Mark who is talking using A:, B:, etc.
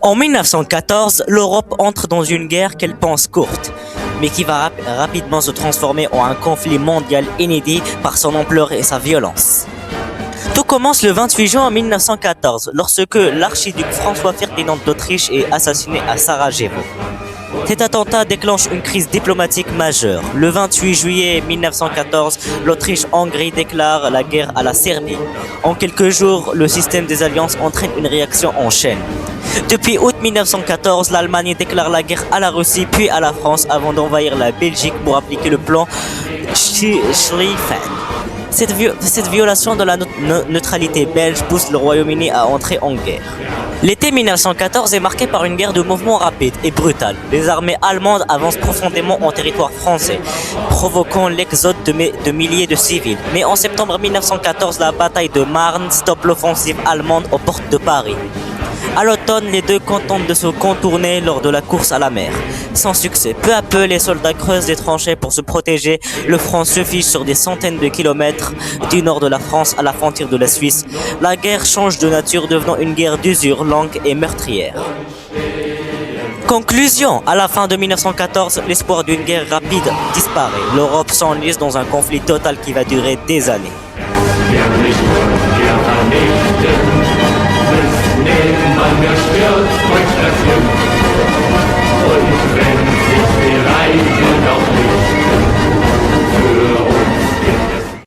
A: En 1914, l'Europe entre dans une guerre qu'elle pense courte, mais qui va rapidement se transformer en un conflit mondial inédit par son ampleur et sa violence. Tout commence le 28 juin 1914, lorsque l'archiduc François Ferdinand d'Autriche est assassiné à Sarajevo. Cet attentat déclenche une crise diplomatique majeure. Le 28 juillet 1914, l'Autriche-Hongrie déclare la guerre à la Serbie. En quelques jours, le système des alliances entraîne une réaction en chaîne. Depuis août 1914, l'Allemagne déclare la guerre à la Russie puis à la France avant d'envahir la Belgique pour appliquer le plan Schlieffen. Cette violation de la neutralité belge pousse le Royaume-Uni à entrer en guerre. L'été 1914 est marqué par une guerre de mouvement rapide et brutale. Les armées allemandes avancent profondément en territoire français, provoquant l'exode de milliers de civils. Mais en septembre 1914, la bataille de Marne stoppe l'offensive allemande aux portes de Paris. À l'automne, les deux tentent de se contourner lors de la course à la mer. Sans succès, peu à peu, les soldats creusent des tranchées pour se protéger. Le front se fiche sur des centaines de kilomètres du nord de la France à la frontière de la Suisse. La guerre change de nature, devenant une guerre d'usure, longue et meurtrière. Conclusion, à la fin de 1914, l'espoir d'une guerre rapide disparaît. L'Europe s'enlise dans un conflit total qui va durer des années.